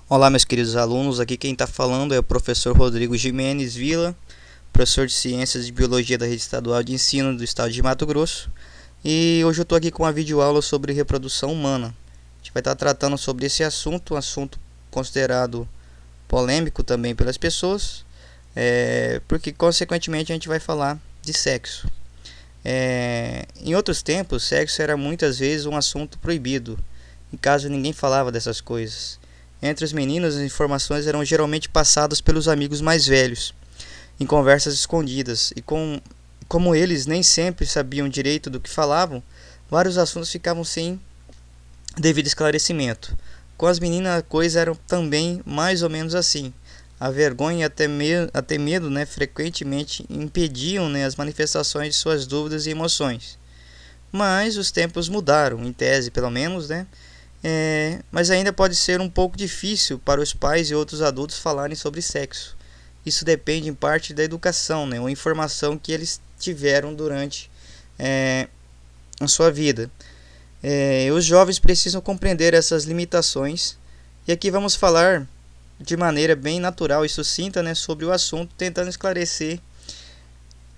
Olá, meus queridos alunos, aqui quem está falando é o professor Rodrigo Gimenez Vila, professor de Ciências e Biologia da Rede Estadual de Ensino do Estado de Mato Grosso. E hoje eu estou aqui com uma videoaula sobre reprodução humana. A gente vai estar tratando sobre esse assunto, um assunto considerado polêmico também pelas pessoas, porque consequentemente a gente vai falar de sexo. Em outros tempos, sexo era muitas vezes um assunto proibido, em caso ninguém falava dessas coisas. Entre os meninos, as informações eram geralmente passadas pelos amigos mais velhos, em conversas escondidas, e como eles nem sempre sabiam direito do que falavam, vários assuntos ficavam sem devido esclarecimento. Com as meninas a coisa era também mais ou menos assim. A vergonha e até medo, frequentemente impediam, as manifestações de suas dúvidas e emoções. Mas os tempos mudaram, em tese pelo menos, mas ainda pode ser um pouco difícil para os pais e outros adultos falarem sobre sexo. Isso depende em parte da educação, ou informação que eles tiveram durante a sua vida. Os jovens precisam compreender essas limitações, e aqui vamos falar de maneira bem natural e sucinta, sobre o assunto, tentando esclarecer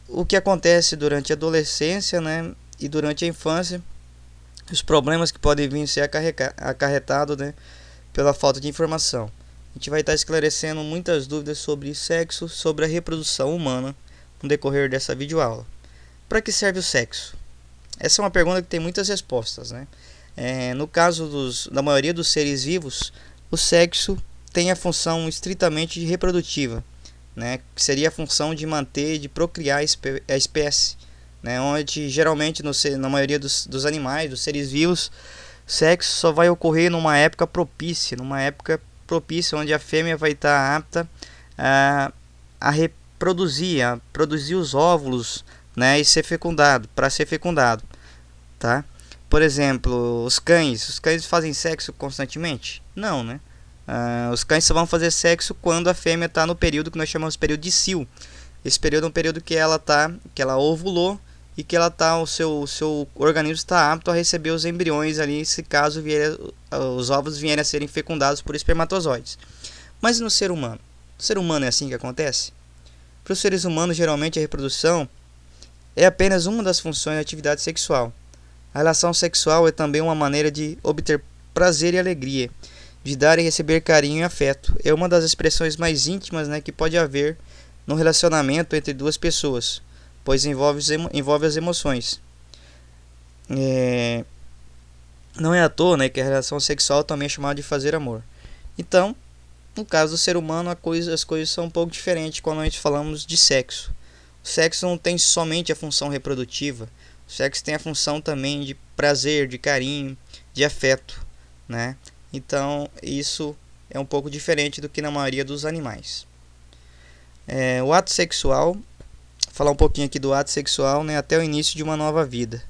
o que acontece durante a adolescência, e durante a infância, os problemas que podem vir a ser acarretados, pela falta de informação. A gente vai estar esclarecendo muitas dúvidas sobre sexo, sobre a reprodução humana no decorrer dessa videoaula. Para que serve o sexo? Essa é uma pergunta que tem muitas respostas, No caso da maioria dos seres vivos, o sexo tem a função estritamente reprodutiva, que seria a função de manter, de procriar a espécie, onde geralmente na maioria dos animais, dos seres vivos, sexo só vai ocorrer numa época propícia, onde a fêmea vai estar apta a reproduzir, a produzir os óvulos, e ser fecundado, para ser fecundado, tá? Por exemplo, os cães fazem sexo constantemente? Não, os cães só vão fazer sexo quando a fêmea está no período que nós chamamos de período de cio. Esse período é um período que ela ovulou e que o seu organismo está apto a receber os embriões ali, se caso os ovos vierem a serem fecundados por espermatozoides. Mas no ser humano? No ser humano é assim que acontece? Para os seres humanos, geralmente a reprodução é apenas uma das funções da atividade sexual. A relação sexual é também uma maneira de obter prazer e alegria, de dar e receber carinho e afeto. É uma das expressões mais íntimas, que pode haver no relacionamento entre duas pessoas, pois envolve as emoções. Não é à toa, que a relação sexual também é chamada de fazer amor. Então, no caso do ser humano, as coisas são um pouco diferentes quando a gente falamos de sexo. O sexo não tem somente a função reprodutiva, o sexo tem a função também de prazer, de carinho, de afeto, Então, isso é um pouco diferente do que na maioria dos animais. O ato sexual, falar um pouquinho aqui do ato sexual, até o início de uma nova vida.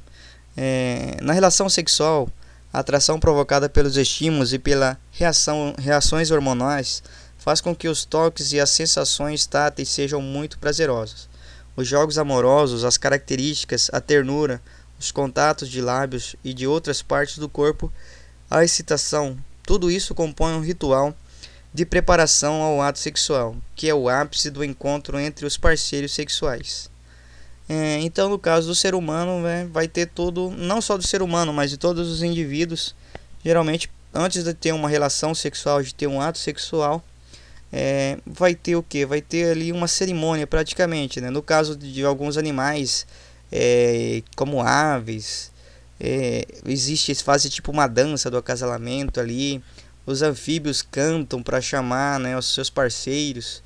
Na relação sexual, a atração provocada pelos estímulos e pela reações hormonais faz com que os toques e as sensações táteis sejam muito prazerosos. Os jogos amorosos, as características, a ternura, os contatos de lábios e de outras partes do corpo, a excitação, tudo isso compõe um ritual de preparação ao ato sexual, que é o ápice do encontro entre os parceiros sexuais. Então, no caso do ser humano, vai ter tudo, não só do ser humano, mas de todos os indivíduos, geralmente, antes de ter uma relação sexual, de ter um ato sexual, vai ter o quê? Vai ter ali uma cerimônia, praticamente, No caso de alguns animais, como aves, fazem tipo uma dança do acasalamento ali. Os anfíbios cantam para chamar, os seus parceiros,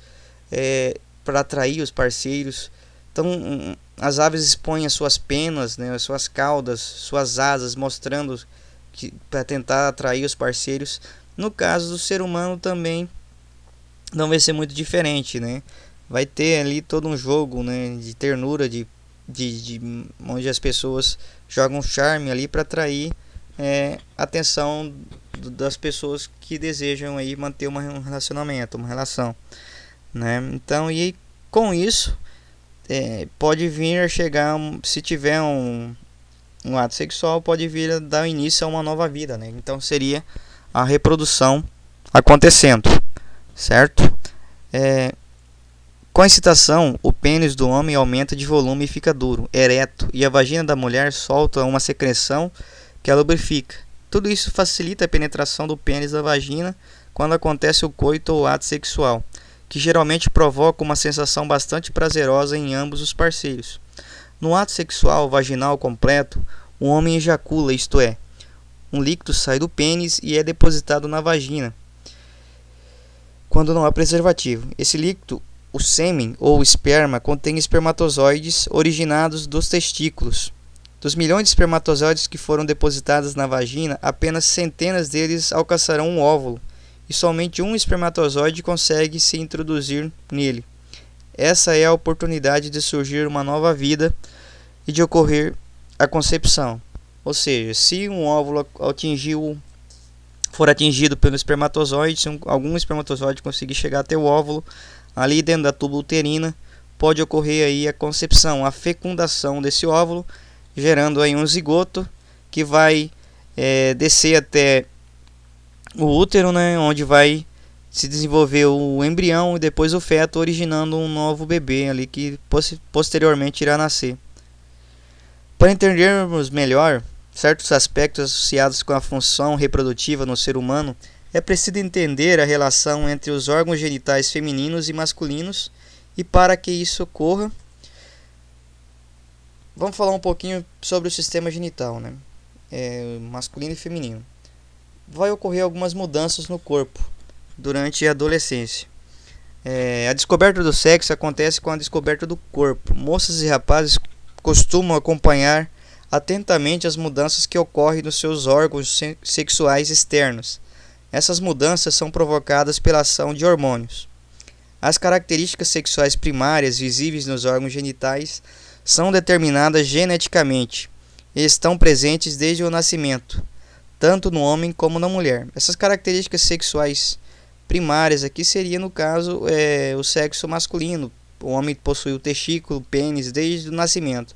para atrair os parceiros. Então, as aves expõem as suas penas, as suas caudas, suas asas, mostrando para tentar atrair os parceiros. No caso do ser humano também não vai ser muito diferente, Vai ter ali todo um jogo, de ternura, de onde as pessoas jogam charme ali para atrair a atenção das pessoas que desejam aí manter um relacionamento, uma relação, Então, e com isso pode vir a chegar, se tiver um ato sexual, pode vir a dar início a uma nova vida, Então seria a reprodução acontecendo, certo? Com a excitação, o pênis do homem aumenta de volume e fica duro, ereto, e a vagina da mulher solta uma secreção que a lubrifica. Tudo isso facilita a penetração do pênis na vagina quando acontece o coito ou ato sexual, que geralmente provoca uma sensação bastante prazerosa em ambos os parceiros. No ato sexual vaginal completo, o homem ejacula, isto é, um líquido sai do pênis e é depositado na vagina, quando não há preservativo. Esse líquido, o sêmen ou esperma, contém espermatozoides originados dos testículos. Dos milhões de espermatozoides que foram depositados na vagina, apenas centenas deles alcançarão um óvulo, e somente um espermatozoide consegue se introduzir nele. Essa é a oportunidade de surgir uma nova vida e de ocorrer a concepção. Ou seja, se um óvulo for atingido pelo espermatozoide, se algum espermatozoide conseguir chegar até o óvulo, ali dentro da tuba uterina, pode ocorrer aí a concepção, a fecundação desse óvulo, gerando aí um zigoto que vai descer até o útero, né, onde vai se desenvolver o embrião e depois o feto, originando um novo bebê ali que posteriormente irá nascer. Para entendermos melhor certos aspectos associados com a função reprodutiva no ser humano, é preciso entender a relação entre os órgãos genitais femininos e masculinos, e para que isso ocorra, vamos falar um pouquinho sobre o sistema genital, né? Masculino e feminino. Vai ocorrer algumas mudanças no corpo durante a adolescência. A descoberta do sexo acontece com a descoberta do corpo. Moças e rapazes costumam acompanhar atentamente as mudanças que ocorrem nos seus órgãos sexuais externos. Essas mudanças são provocadas pela ação de hormônios. As características sexuais primárias visíveis nos órgãos genitais são determinadas geneticamente e estão presentes desde o nascimento, tanto no homem como na mulher. Essas características sexuais primárias aqui seria, no caso, o sexo masculino. O homem possui o testículo, o pênis, desde o nascimento.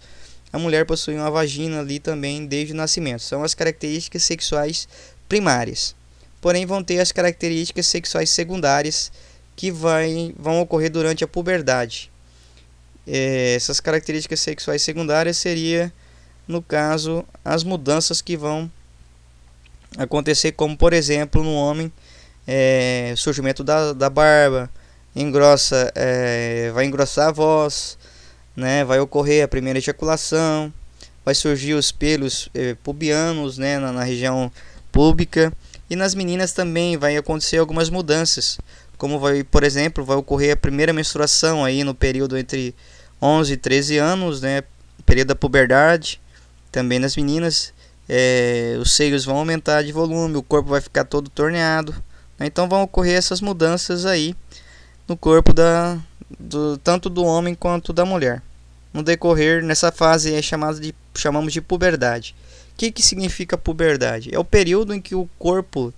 A mulher possui uma vagina ali também desde o nascimento. São as características sexuais primárias. Porém, vão ter as características sexuais secundárias que vão ocorrer durante a puberdade. Essas características sexuais secundárias seria, no caso, as mudanças que vão acontecer, como por exemplo no homem, surgimento da barba, vai engrossar a voz, né? Vai ocorrer a primeira ejaculação, vai surgir os pelos pubianos, né, na região púbica, e nas meninas também vai acontecer algumas mudanças, como por exemplo, vai ocorrer a primeira menstruação aí no período entre 11 e 13 anos, né, período da puberdade. Também nas meninas, os seios vão aumentar de volume, o corpo vai ficar todo torneado, né? Então vão ocorrer essas mudanças aí no corpo tanto do homem quanto da mulher. No decorrer, nessa fase chamamos de puberdade. O que significa puberdade? É o período em que o corpo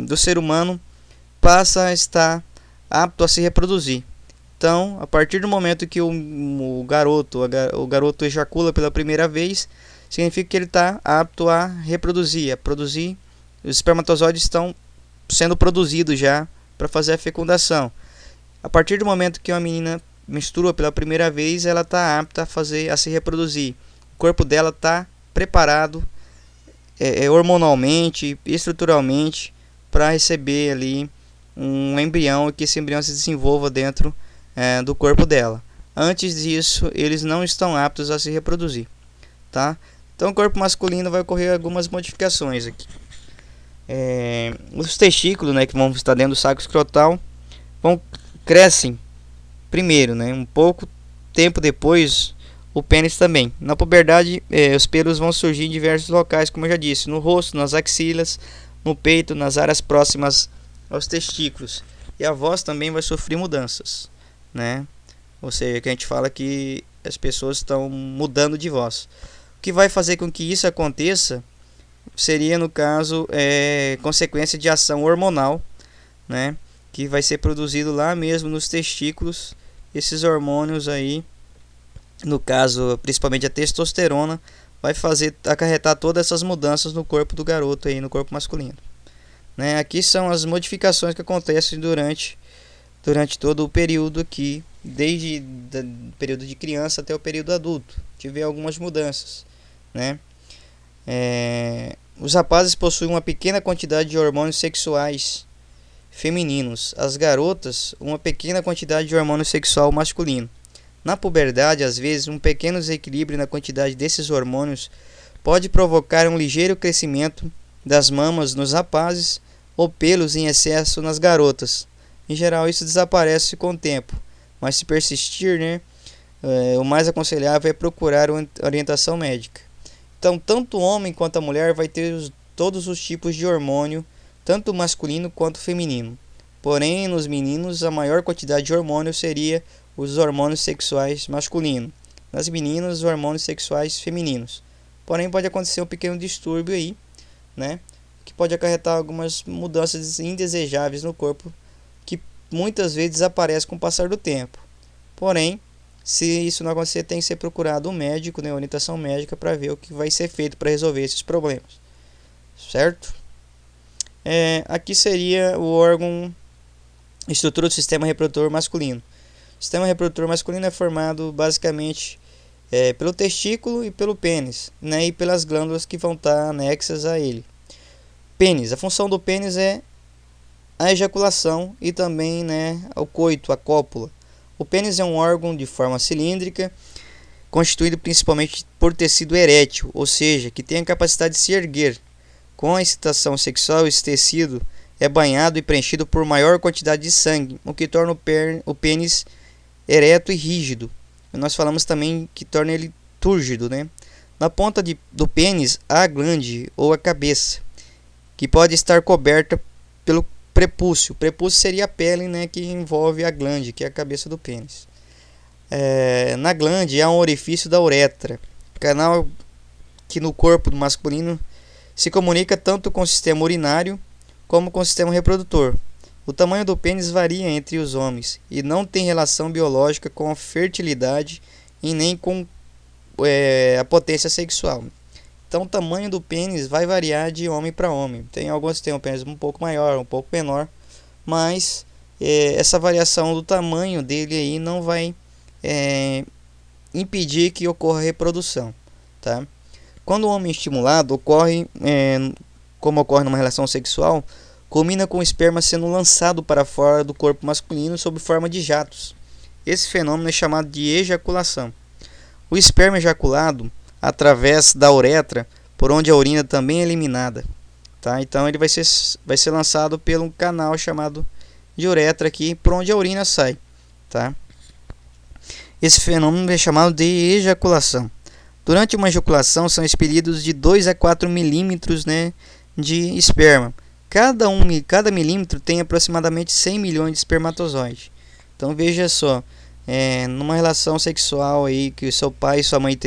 do ser humano passa a estar apto a se reproduzir. Então, a partir do momento que o garoto ejacula pela primeira vez, significa que ele está apto a reproduzir, a produzir. Os espermatozoides estão sendo produzidos já para fazer a fecundação. A partir do momento que uma menina menstrua pela primeira vez, ela está apta a se reproduzir. O corpo dela está preparado hormonalmente, estruturalmente, para receber ali um embrião e que esse embrião se desenvolva dentro do corpo dela. Antes disso, eles não estão aptos a se reproduzir, tá? Então, o corpo masculino vai ocorrer algumas modificações aqui. Os testículos, né, que vão estar dentro do saco escrotal, crescem primeiro, né? Um pouco tempo depois, o pênis também. Na puberdade, os pelos vão surgir em diversos locais, como eu já disse, no rosto, nas axilas, no peito, nas áreas próximas aos testículos. E a voz também vai sofrer mudanças, né? Ou seja, que a gente fala que as pessoas estão mudando de voz. O que vai fazer com que isso aconteça seria, no caso, consequência de ação hormonal, né? Que vai ser produzido lá mesmo nos testículos. Esses hormônios aí, no caso, principalmente a testosterona, vai acarretar todas essas mudanças no corpo do garoto aí, no corpo masculino, né? Aqui são as modificações que acontecem durante todo o período aqui, desde o período de criança até o período adulto. Tive algumas mudanças, né? Os rapazes possuem uma pequena quantidade de hormônios sexuais femininos, as garotas uma pequena quantidade de hormônio sexual masculino. Na puberdade, às vezes, um pequeno desequilíbrio na quantidade desses hormônios pode provocar um ligeiro crescimento das mamas nos rapazes ou pelos em excesso nas garotas. Em geral, isso desaparece com o tempo, mas se persistir, né, o mais aconselhável é procurar orientação médica. Então, tanto o homem quanto a mulher vai ter todos os tipos de hormônio, tanto masculino quanto feminino. Porém, nos meninos, a maior quantidade de hormônio seria os hormônios sexuais masculinos. Nas meninas, os hormônios sexuais femininos. Porém, pode acontecer um pequeno distúrbio aí, né, que pode acarretar algumas mudanças indesejáveis no corpo, que muitas vezes desaparecem com o passar do tempo. Porém, se isso não acontecer, tem que ser procurado um médico, né, orientação médica, para ver o que vai ser feito para resolver esses problemas. Certo? Aqui seria o órgão, estrutura do sistema reprodutor masculino. O sistema reprodutor masculino é formado basicamente pelo testículo e pelo pênis, né, e pelas glândulas que vão estar anexas a ele. Pênis, a função do pênis é a ejaculação e também, né, o coito, a cópula. O pênis é um órgão de forma cilíndrica, constituído principalmente por tecido erétil, ou seja, que tem a capacidade de se erguer. Com a excitação sexual, esse tecido é banhado e preenchido por maior quantidade de sangue, o que torna o pênis ereto e rígido. Nós falamos também que torna ele túrgido, né? Na ponta do pênis há a glande ou a cabeça, que pode estar coberta pelo prepúcio. O prepúcio seria a pele, né, que envolve a glande, que é a cabeça do pênis. Na glande há um orifício da uretra, canal que no corpo do masculino se comunica tanto com o sistema urinário como com o sistema reprodutor. O tamanho do pênis varia entre os homens e não tem relação biológica com a fertilidade e nem com a potência sexual. Então o tamanho do pênis vai variar de homem para homem. Tem alguns que têm um pênis um pouco maior, um pouco menor, mas essa variação do tamanho dele aí não vai impedir que ocorra reprodução, tá? Quando o homem é estimulado, como ocorre numa relação sexual, culmina com o esperma sendo lançado para fora do corpo masculino sob forma de jatos. Esse fenômeno é chamado de ejaculação. O esperma ejaculado através da uretra, por onde a urina também é eliminada, tá? Então ele vai ser lançado pelo canal chamado de uretra aqui, por onde a urina sai, tá? Esse fenômeno é chamado de ejaculação. Durante uma ejaculação são expelidos de 2 a 4 milímetros, né, de esperma. Cada milímetro tem aproximadamente 100 milhões de espermatozoides. Então veja só, numa relação sexual aí que seu pai e sua mãe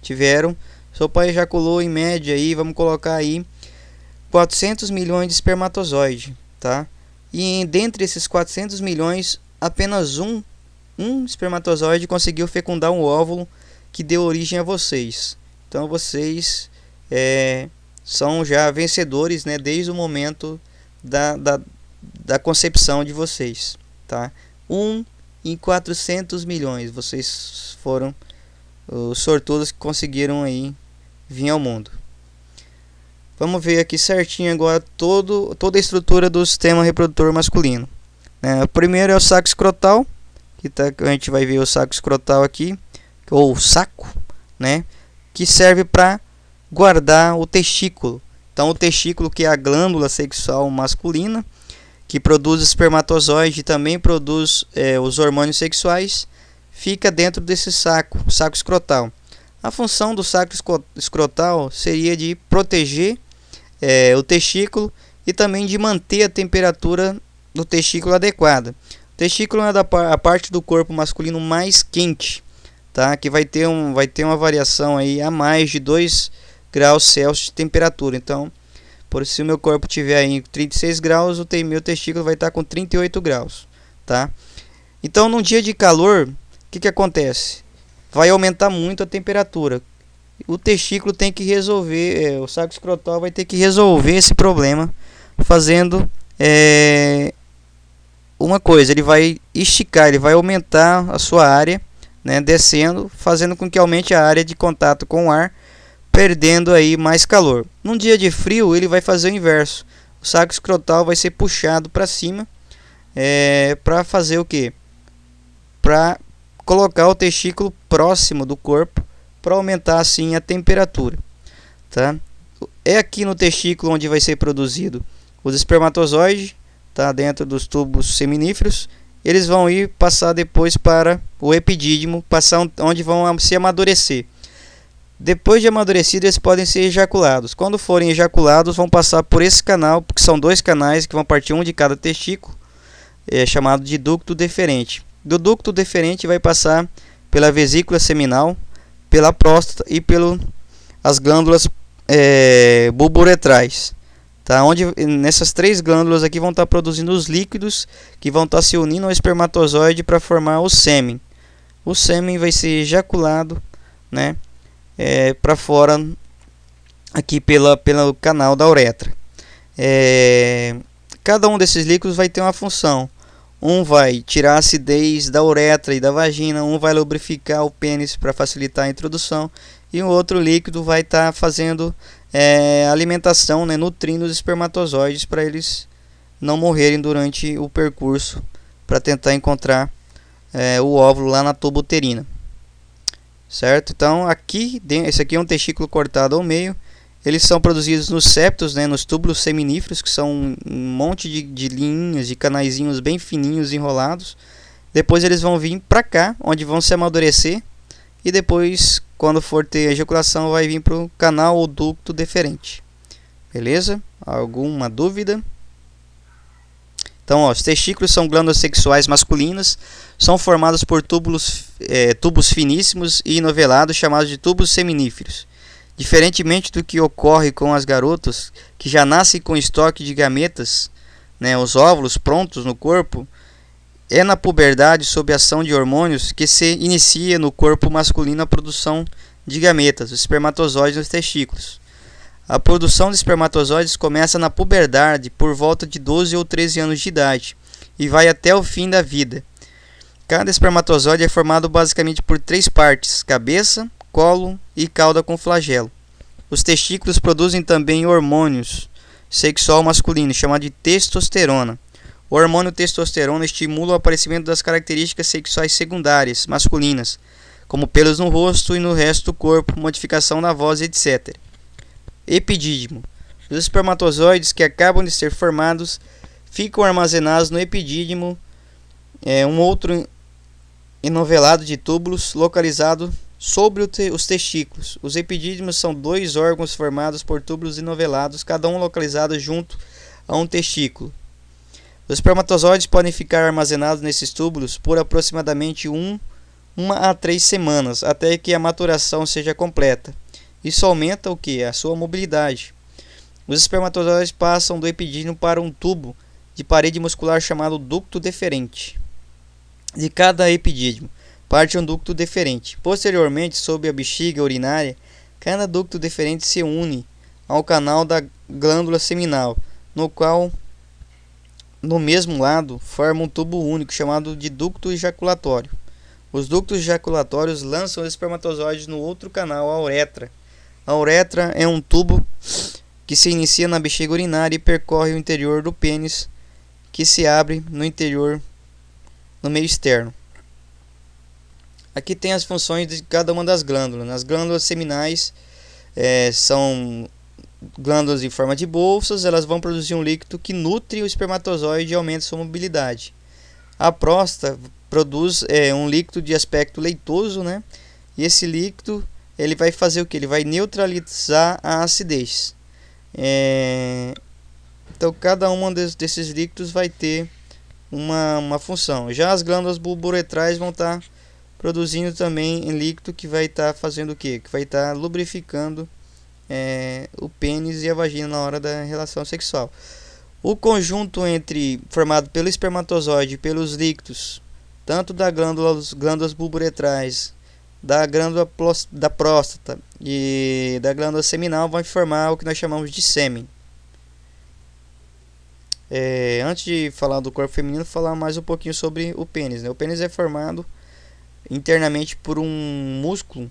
tiveram, seu pai ejaculou em média aí, vamos colocar aí 400 milhões de espermatozoides, tá? E dentre esses 400 milhões, apenas um espermatozoide conseguiu fecundar um óvulo que deu origem a vocês. Então vocês são já vencedores, né, desde o momento da concepção de vocês, tá? 1 em 400 milhões, vocês foram os sortudos que conseguiram aí vir ao mundo. Vamos ver aqui certinho agora toda a estrutura do sistema reprodutor masculino. O primeiro é o saco escrotal, a gente vai ver o saco escrotal aqui, ou saco, né, que serve para guardar o testículo. Então o testículo, que é a glândula sexual masculina, que produz espermatozoide e também produz os hormônios sexuais, fica dentro desse saco escrotal. A função do saco escrotal seria de proteger o testículo e também de manter a temperatura do testículo adequada. O testículo é a parte do corpo masculino mais quente, tá? Que vai ter uma variação aí a mais de 2 graus Celsius de temperatura. Então, se o meu corpo tiver aí 36 graus, o meu testículo vai estar com 38 graus, tá? Então, num dia de calor, o que acontece? Vai aumentar muito a temperatura. O testículo tem que resolver, o saco escrotal vai ter que resolver esse problema fazendo uma coisa, ele vai esticar, ele vai aumentar a sua área, né, descendo, fazendo com que aumente a área de contato com o ar, perdendo aí mais calor. Num dia de frio, ele vai fazer o inverso. O saco escrotal vai ser puxado para cima, para fazer o que? Para colocar o testículo próximo do corpo, para aumentar assim a temperatura, tá? É aqui no testículo onde vai ser produzido os espermatozoides, tá? Dentro dos tubos seminíferos. Eles vão passar depois para o epidídimo, passar onde vão se amadurecer. Depois de amadurecidos, eles podem ser ejaculados. Quando forem ejaculados, vão passar por esse canal, porque são dois canais que vão partir um de cada testículo, chamado de ducto deferente. Do ducto deferente vai passar pela vesícula seminal, pela próstata e pelas glândulas bulbouretrais, tá? Onde nessas três glândulas aqui vão estar produzindo os líquidos que vão estar se unindo ao espermatozoide para formar o sêmen. O sêmen vai ser ejaculado, né, para fora aqui pelo canal da uretra. Cada um desses líquidos vai ter uma função. Um vai tirar a acidez da uretra e da vagina, um vai lubrificar o pênis para facilitar a introdução, e o outro líquido vai estar fazendo alimentação, né, nutrindo os espermatozoides para eles não morrerem durante o percurso, para tentar encontrar o óvulo lá na tuba uterina, certo? Então aqui, esse aqui é um testículo cortado ao meio. Eles são produzidos nos septos, né, nos túbulos seminíferos, que são um monte de linhas, de canaizinhos bem fininhos enrolados. Depois eles vão vir para cá, onde vão se amadurecer. E depois, quando for ter ejaculação, vai vir para o canal ou ducto deferente. Beleza? Alguma dúvida? Então, os testículos são glândulas sexuais masculinas. São formados por tubos finíssimos e enovelados, chamados de tubos seminíferos. Diferentemente do que ocorre com as garotas, que já nascem com estoque de gametas, né, os óvulos prontos no corpo, é na puberdade, sob a ação de hormônios, que se inicia no corpo masculino a produção de gametas, os espermatozoides nos testículos. A produção de espermatozoides começa na puberdade, por volta de 12 ou 13 anos de idade, e vai até o fim da vida. Cada espermatozoide é formado basicamente por três partes: cabeça, colo e cauda com flagelo. Os testículos produzem também hormônios sexual masculino, chamado de testosterona. O hormônio testosterona estimula o aparecimento das características sexuais secundárias masculinas, como pelos no rosto e no resto do corpo, modificação na voz, etc. Epidídimo. Os espermatozoides que acabam de ser formados ficam armazenados no epidídimo, um outro enovelado de túbulos localizado sobre os testículos. Os epidídimos são dois órgãos formados por túbulos enovelados, cada um localizado junto a um testículo. Os espermatozoides podem ficar armazenados nesses túbulos por aproximadamente 1 a 3 semanas, até que a maturação seja completa. Isso aumenta o que? A sua mobilidade. Os espermatozoides passam do epidídimo para um tubo de parede muscular chamado ducto deferente. De cada epidídimo parte um ducto deferente. Posteriormente, sob a bexiga urinária, cada ducto deferente se une ao canal da glândula seminal, no qual, no mesmo lado, forma um tubo único chamado de ducto ejaculatório. Os ductos ejaculatórios lançam os espermatozoides no outro canal, a uretra. A uretra é um tubo que se inicia na bexiga urinária e percorre o interior do pênis, que se abre no interior, no meio externo. Aqui tem as funções de cada uma das glândulas. As glândulas seminais são glândulas em forma de bolsas. Elas vão produzir um líquido que nutre o espermatozoide e aumenta sua mobilidade. A próstata produz um líquido de aspecto leitoso, né? E esse líquido ele vai fazer o que? Ele vai neutralizar a acidez. Então cada um desses líquidos vai ter uma função. Já as glândulas bulbouretrais vão estar produzindo também líquido que vai estar fazendo o quê? Que vai estar lubrificando o pênis e a vagina na hora da relação sexual. O conjunto formado pelo espermatozoide e pelos líquidos, tanto das glândulas bulbouretrais, da glândula da próstata e da glândula seminal, vai formar o que nós chamamos de sêmen. Antes de falar do corpo feminino, falar mais um pouquinho sobre o pênis, né? O pênis é formado internamente por um músculo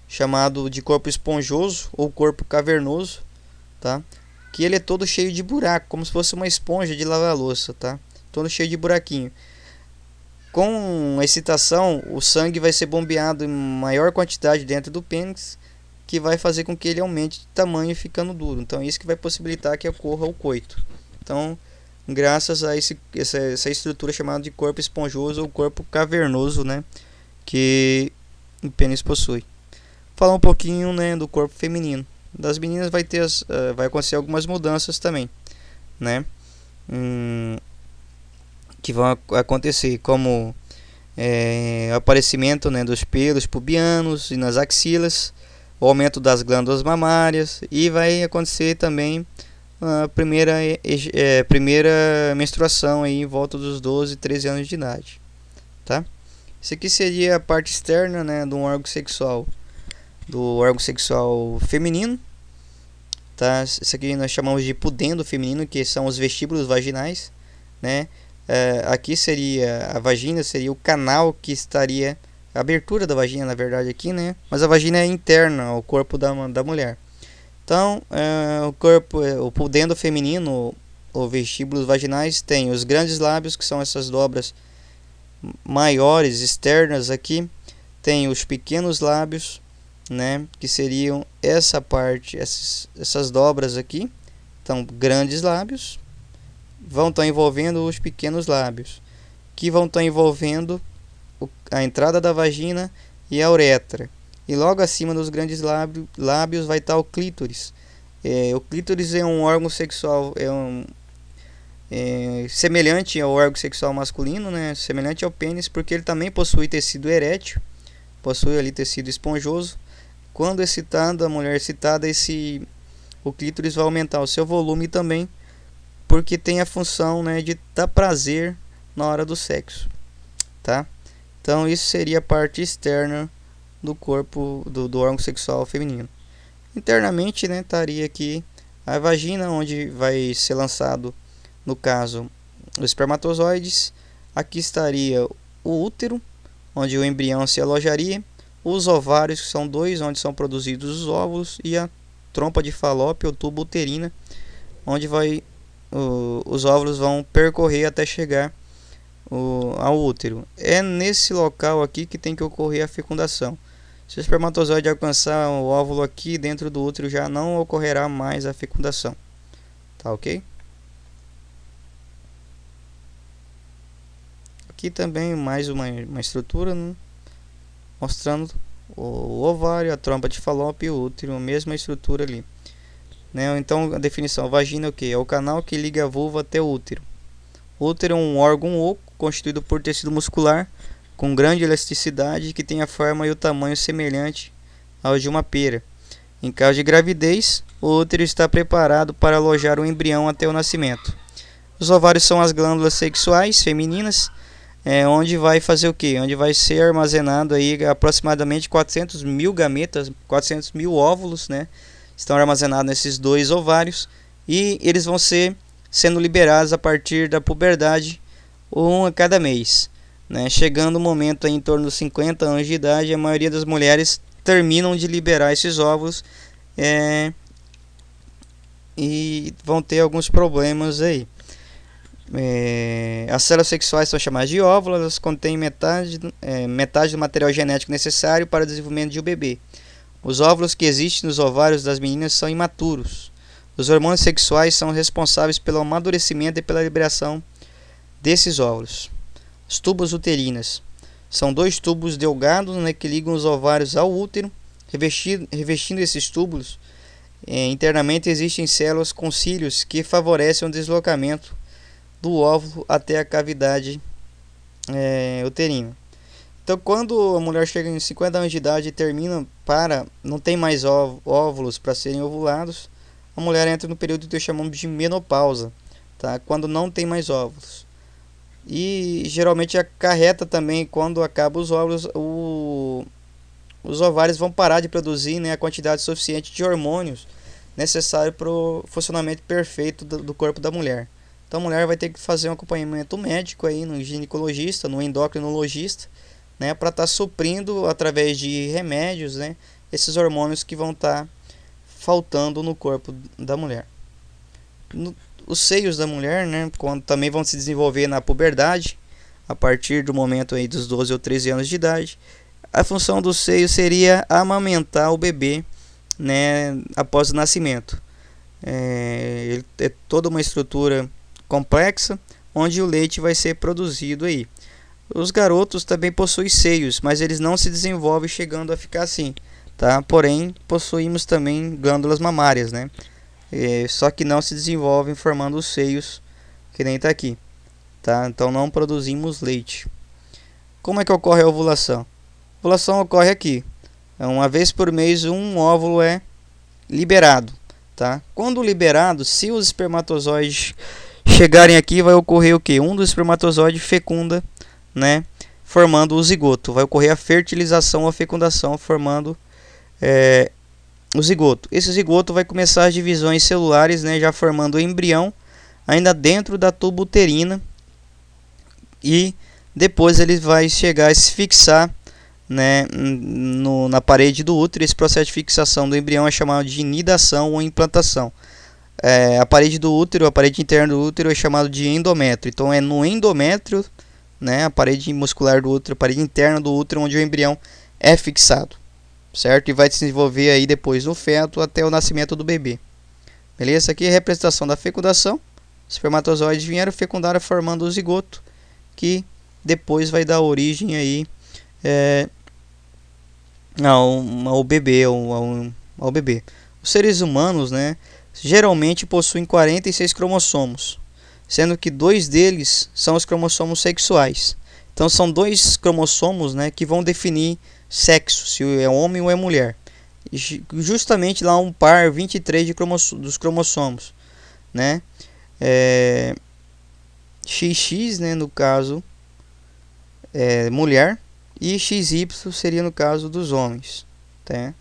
chamado de corpo esponjoso ou corpo cavernoso, tá? Que ele é todo cheio de buraco, como se fosse uma esponja de lavar louça, tá? Todo cheio de buraquinho. Com excitação, o sangue vai ser bombeado em maior quantidade dentro do pênis, que vai fazer com que ele aumente de tamanho ficando duro. Então, isso que vai possibilitar que ocorra o coito. Então, graças a essa estrutura chamada de corpo esponjoso ou corpo cavernoso, né, que o pênis possui. Falar um pouquinho, né, do corpo feminino. Das meninas vai acontecer algumas mudanças também, né, que vão acontecer, como aparecimento, né, dos pelos pubianos e nas axilas, o aumento das glândulas mamárias, e vai acontecer também a primeira menstruação aí em volta dos 12, 13 anos de idade, tá? Isso aqui seria a parte externa, né, do órgão sexual feminino, tá? Isso aqui nós chamamos de pudendo feminino, que são os vestíbulos vaginais, né? Aqui seria a vagina, seria o canal que estaria a abertura da vagina, na verdade, aqui, né? Mas a vagina é interna ao corpo da mulher. Então, o pudendo feminino, ou vestíbulos vaginais, tem os grandes lábios, que são essas dobras maiores externas aqui. Tem os pequenos lábios, né? Que seriam essa parte, essas dobras aqui. Então, grandes lábios vão estar envolvendo os pequenos lábios, que vão estar envolvendo a entrada da vagina e a uretra. E logo acima dos grandes lábios vai estar o clítoris. O clítoris é um órgão sexual semelhante ao órgão sexual masculino, né? Semelhante ao pênis, porque ele também possui tecido erétil, possui ali tecido esponjoso. Quando excitado, a mulher excitada, o clítoris vai aumentar o seu volume também, porque tem a função, né, de dar prazer na hora do sexo, tá? Então isso seria a parte externa do corpo do órgão sexual feminino. Internamente, né, estaria aqui a vagina, onde vai ser lançado, no caso, os espermatozoides. Aqui estaria o útero, onde o embrião se alojaria. Os ovários, que são dois, onde são produzidos os óvulos. E a trompa de Falópio, ou tubo uterina, onde os óvulos vão percorrer até chegar ao útero. É nesse local aqui que tem que ocorrer a fecundação. Se o espermatozoide alcançar o óvulo aqui dentro do útero, já não ocorrerá mais a fecundação. Tá ok? Aqui também mais uma estrutura, né, mostrando o ovário, a trompa de Falópio e o útero, a mesma estrutura ali, né? Então a definição: a vagina é o que? É o canal que liga a vulva até o útero. O útero é um órgão oco constituído por tecido muscular com grande elasticidade, que tem a forma e o tamanho semelhante ao de uma pera. Em caso de gravidez, o útero está preparado para alojar o embrião até o nascimento. Os ovários são as glândulas sexuais femininas, onde vai fazer o que? Onde vai ser armazenado aí aproximadamente 400 mil gametas, 400 mil óvulos, né? Estão armazenados nesses dois ovários, e eles vão sendo liberados a partir da puberdade, um a cada mês, né? Chegando o momento aí, em torno dos 50 anos de idade, a maioria das mulheres terminam de liberar esses óvulos, e vão ter alguns problemas aí. As células sexuais são chamadas de óvulos. Elas contêm metade do material genético necessário para o desenvolvimento de um bebê. Os óvulos que existem nos ovários das meninas são imaturos. Os hormônios sexuais são responsáveis pelo amadurecimento e pela liberação desses óvulos. As tubas uterinas são dois tubos delgados, né, que ligam os ovários ao útero. Revestindo esses tubos, internamente existem células com cílios que favorecem o deslocamento do óvulo até a cavidade uterina. Então, quando a mulher chega em 50 anos de idade e não tem mais óvulos para serem ovulados, a mulher entra no período que chamamos de menopausa, tá? Quando não tem mais óvulos. E geralmente acarreta também, quando acabam os óvulos, os ovários vão parar de produzir, né, a quantidade suficiente de hormônios necessário para o funcionamento perfeito do corpo da mulher. Então a mulher vai ter que fazer um acompanhamento médico aí no ginecologista, no endocrinologista, né, para estar suprindo através de remédios, né, esses hormônios que vão estar faltando no corpo da mulher. Os seios da mulher, né, quando também vão se desenvolver na puberdade, a partir do momento aí dos 12 ou 13 anos de idade. A função do seio seria amamentar o bebê, né, após o nascimento. Ele é toda uma estrutura complexa onde o leite vai ser produzido aí. Os garotos também possuem seios, mas eles não se desenvolvem chegando a ficar assim, tá? Porém, possuímos também glândulas mamárias, né? Só que não se desenvolvem formando os seios, que nem está aqui, tá? Então não produzimos leite. Como é que ocorre a ovulação? A ovulação ocorre aqui. Uma vez por mês um óvulo é liberado, tá? Quando liberado, se os espermatozoides chegarem aqui, vai ocorrer o que? Um dos espermatozoides fecunda, né, formando o zigoto. Vai ocorrer a fertilização ou a fecundação, formando o zigoto. Esse zigoto vai começar as divisões celulares, né, já formando o embrião ainda dentro da tuba uterina, e depois ele vai chegar a se fixar, né, na parede do útero. Esse processo de fixação do embrião é chamado de nidação ou implantação. A parede do útero, a parede interna do útero, é chamado de endométrio. Então é no endométrio, né, a parede muscular do útero, a parede interna do útero, onde o embrião é fixado, certo? E vai se desenvolver aí depois no feto até o nascimento do bebê. Beleza? Aqui é a representação da fecundação. Os espermatozoides vieram, fecundaram, formando o zigoto, que depois vai dar origem aí ao bebê, ao bebê. Os seres humanos, né, geralmente possuem 46 cromossomos, sendo que 2 deles são os cromossomos sexuais. Então são 2 cromossomos, né, que vão definir sexo, se é homem ou é mulher. Justamente lá um par 23 dos cromossomos, né? XX, né, no caso mulher, e XY seria no caso dos homens, tá?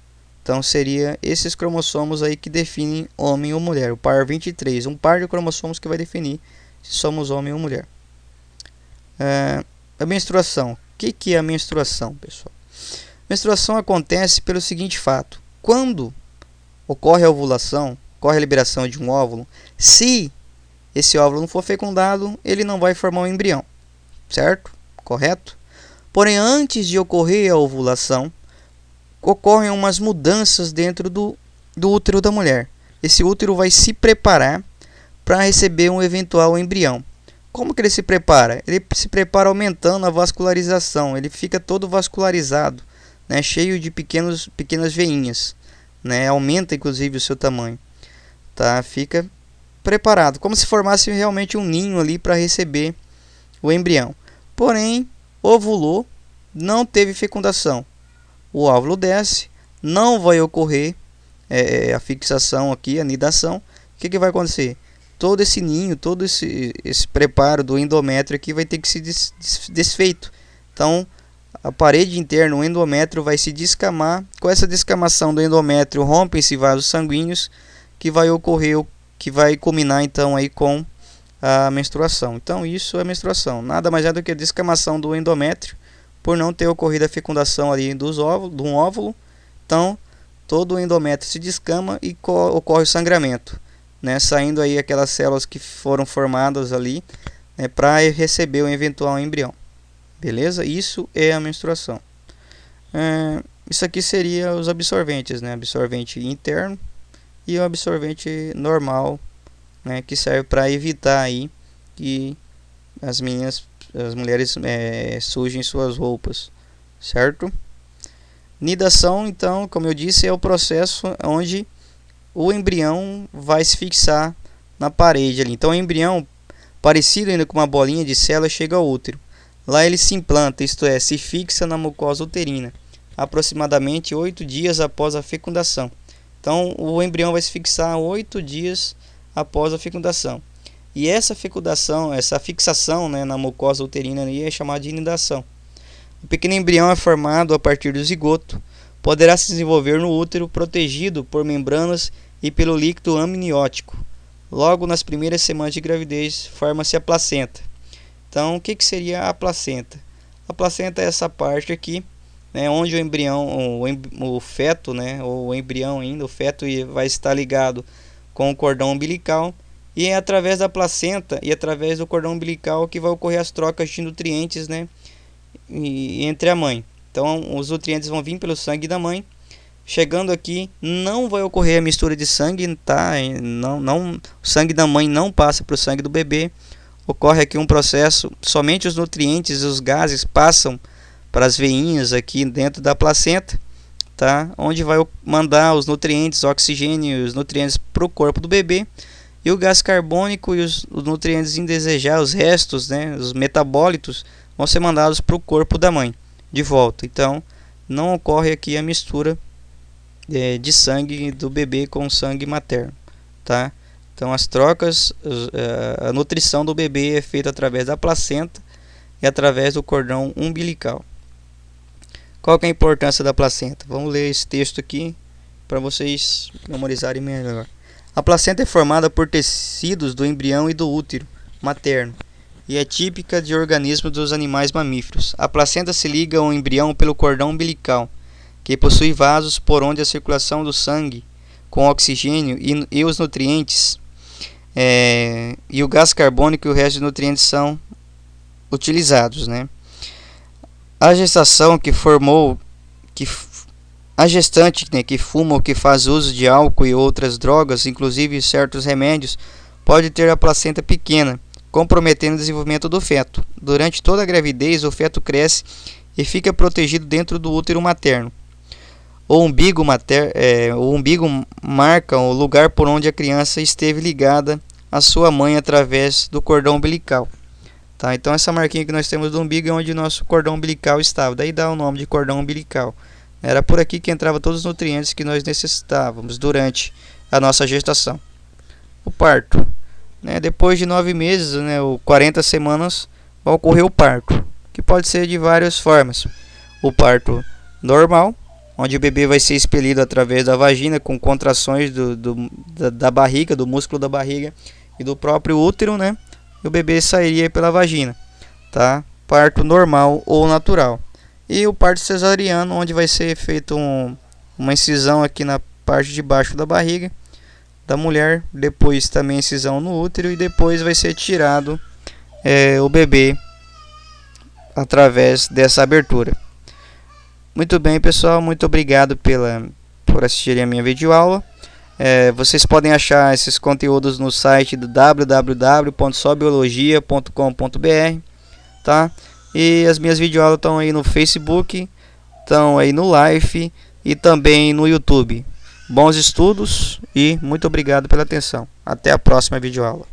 Então seria esses cromossomos aí que definem homem ou mulher, o par 23, um par de cromossomos que vai definir se somos homem ou mulher. A menstruação. O que é a menstruação, pessoal? A menstruação acontece pelo seguinte fato: quando ocorre a ovulação, ocorre a liberação de um óvulo, se esse óvulo não for fecundado, ele não vai formar um embrião, certo? Correto? Porém, antes de ocorrer a ovulação, ocorrem umas mudanças dentro do útero da mulher. Esse útero vai se preparar para receber um eventual embrião. Como que ele se prepara? Ele se prepara aumentando a vascularização. Ele fica todo vascularizado, né, cheio de pequenas veinhas, né, aumenta inclusive o seu tamanho, tá? Fica preparado, como se formasse realmente um ninho ali para receber o embrião. Porém, ovulou, não teve fecundação. O óvulo desce, não vai ocorrer a fixação aqui, a nidação. O que vai acontecer? Todo esse ninho, todo esse preparo do endométrio aqui vai ter que ser desfeito. Então, a parede interna, o endométrio, vai se descamar. Com essa descamação do endométrio, rompem-se vasos sanguíneos, que vai ocorrer, que vai culminar então aí com a menstruação. Então isso é menstruação, nada mais é do que a descamação do endométrio, por não ter ocorrido a fecundação ali de um óvulo. Então todo o endométrio se descama e ocorre o sangramento, né, saindo aí aquelas células que foram formadas ali, né, para receber o eventual embrião. Beleza? Isso é a menstruação. Isso aqui seria os absorventes, né? Absorvente interno e o absorvente normal, né, que serve para evitar aí que as mulheres sujem suas roupas, certo? Nidação, então, como eu disse, é o processo onde o embrião vai se fixar na parede ali. Então o embrião, parecido ainda com uma bolinha de célula, chega ao útero. Lá ele se implanta, isto é, se fixa na mucosa uterina, aproximadamente 8 dias após a fecundação. Então o embrião vai se fixar 8 dias após a fecundação. E essa fecundação, essa fixação, né, na mucosa uterina ali, é chamada de nidação. O pequeno embrião é formado a partir do zigoto. Poderá se desenvolver no útero, protegido por membranas e pelo líquido amniótico, Logo nas primeiras semanas de gravidez forma-se a placenta. Então o que seria a placenta? A placenta é essa parte aqui, né, onde o embrião, o feto, né, ou o embrião ainda, o feto vai estar ligado com o cordão umbilical, e é através da placenta e através do cordão umbilical que vai ocorrer as trocas de nutrientes, né, entre a mãe. Então os nutrientes vão vir pelo sangue da mãe. Chegando aqui, não vai ocorrer a mistura de sangue, tá? O sangue da mãe não passa para o sangue do bebê. Ocorre aqui um processo, somente os nutrientes e os gases passam para as veinhas aqui dentro da placenta, tá? Onde vai mandar os nutrientes, o oxigênio e os nutrientes para o corpo do bebê. E o gás carbônico e os nutrientes indesejados, os restos, né, os metabólitos, vão ser mandados para o corpo da mãe de volta. Então, não ocorre aqui a mistura de sangue do bebê com sangue materno, tá? Então as trocas, a nutrição do bebê é feita através da placenta e através do cordão umbilical. Qual que é a importância da placenta? Vamos ler esse texto aqui para vocês memorizarem melhor. A placenta é formada por tecidos do embrião e do útero materno e é típica de organismos dos animais mamíferos. A placenta se liga ao embrião pelo cordão umbilical, que possui vasos por onde a circulação do sangue com oxigênio e os nutrientes e o gás carbônico e o resto de nutrientes são utilizados, né? A gestação a gestante, né, que fuma ou que faz uso de álcool e outras drogas, inclusive certos remédios, pode ter a placenta pequena, comprometendo o desenvolvimento do feto. Durante toda a gravidez, o feto cresce e fica protegido dentro do útero materno. O umbigo marca o lugar por onde a criança esteve ligada à sua mãe através do cordão umbilical. Tá? Então essa marquinha que nós temos do umbigo é onde nosso cordão umbilical estava. Daí dá o nome de cordão umbilical. Era por aqui que entravam todos os nutrientes que nós necessitávamos durante a nossa gestação. O parto, né? Depois de 9 meses, né, ou 40 semanas, vai ocorrer o parto, que pode ser de várias formas. O parto normal, onde o bebê vai ser expelido através da vagina com contrações da barriga, do músculo da barriga e do próprio útero, né? E o bebê sairia pela vagina, tá? Parto normal ou natural. E o parto cesariano, onde vai ser feito uma incisão aqui na parte de baixo da barriga da mulher, depois também incisão no útero e depois vai ser tirado o bebê através dessa abertura. Muito bem, pessoal, muito obrigado por assistirem a minha videoaula. Vocês podem achar esses conteúdos no site do www.sobiologia.com.br, tá? E as minhas videoaulas estão aí no Facebook, estão aí no Live e também no YouTube. Bons estudos e muito obrigado pela atenção. Até a próxima videoaula.